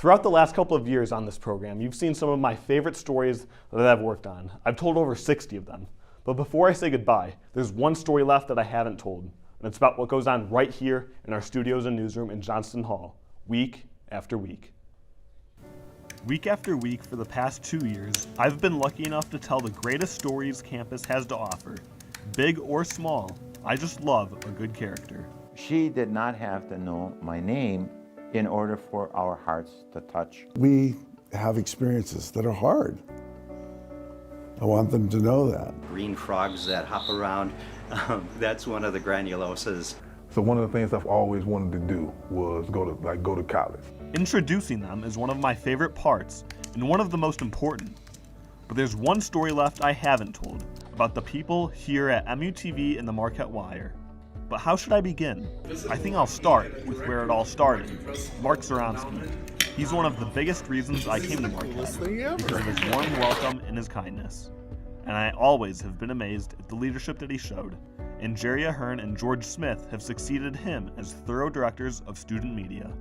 Throughout the last couple of years on this program, you've seen some of my favorite stories that I've worked on. I've told over 60 of them. But before I say goodbye, there's one story left that I haven't told, and it's about what goes on right here in our studios and newsroom in Johnston Hall, week after week. Week after week for the past 2 years, I've been lucky enough to tell the greatest stories campus has to offer. Big or small, I just love a good character. She did not have to know my name in order for our hearts to touch. We have experiences that are hard. I want them to know that. Green frogs that hop around, that's one of the granulosas. So one of the things I've always wanted to do was go to college. Introducing them is one of my favorite parts and one of the most important. But there's one story left I haven't told about the people here at MUTV and the Marquette Wire. But how should I begin? I think I'll start with where it all started, Mark Zoromsky. He's one of the biggest reasons I came to Marquette, because of his warm welcome and his kindness. And I always have been amazed at the leadership that he showed. And Jerry Ahern and George Smith have succeeded him as thorough directors of student media.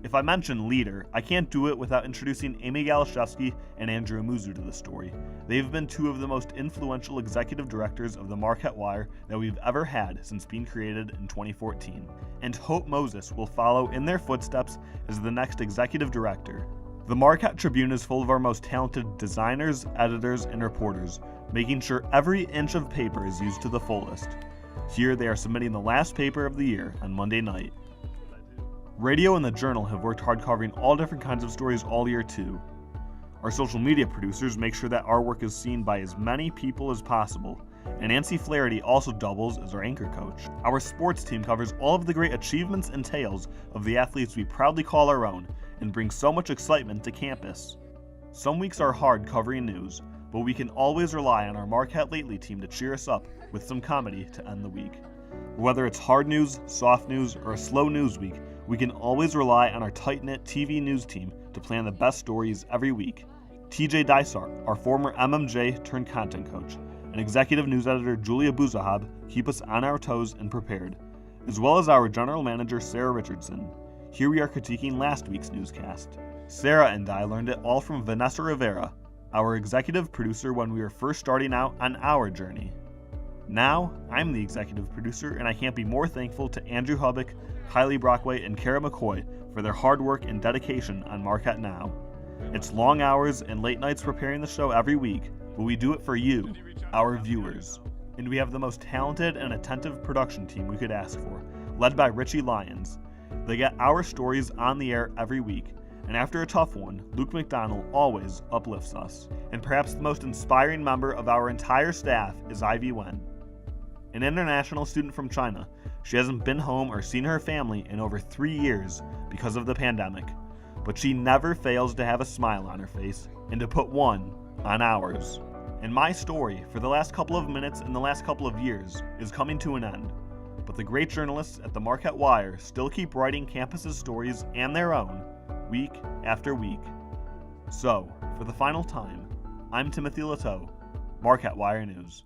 If I mention leader, I can't do it without introducing Amy Galashevsky and Andrew Amuzu to the story. They've been two of the most influential executive directors of the Marquette Wire that we've ever had since being created in 2014. And Hope Moses will follow in their footsteps as the next executive director. The Marquette Tribune is full of our most talented designers, editors, and reporters, making sure every inch of paper is used to the fullest. Here they are submitting the last paper of the year on Monday night. Radio and the Journal have worked hard covering all different kinds of stories all year too. Our social media producers make sure that our work is seen by as many people as possible, and Nancy Flaherty also doubles as our anchor coach. Our sports team covers all of the great achievements and tales of the athletes we proudly call our own, and brings so much excitement to campus. Some weeks are hard covering news, but we can always rely on our Marquette Lately team to cheer us up with some comedy to end the week. Whether it's hard news, soft news, or a slow news week, we can always rely on our tight-knit TV news team to plan the best stories every week. TJ Dysart, our former MMJ turned content coach, and executive news editor Julia Buzahab keep us on our toes and prepared, as well as our general manager Sarah Richardson. Here we are critiquing last week's newscast. Sarah and I learned it all from Vanessa Rivera, our executive producer when we were first starting out on our journey. Now, I'm the executive producer, and I can't be more thankful to Andrew Hubbock, Kylie Brockway, and Kara McCoy for their hard work and dedication on Marquette Now. It's long hours and late nights preparing the show every week, but we do it for you, our viewers. And we have the most talented and attentive production team we could ask for, led by Richie Lyons. They get our stories on the air every week, and after a tough one, Luke McDonald always uplifts us. And perhaps the most inspiring member of our entire staff is Ivy Wen. An international student from China, she hasn't been home or seen her family in over 3 years because of the pandemic, but she never fails to have a smile on her face and to put one on ours. And my story for the last couple of minutes in the last couple of years is coming to an end, but the great journalists at the Marquette Wire still keep writing campus's stories and their own, week after week. So, for the final time, I'm Timothy Littau, Marquette Wire News.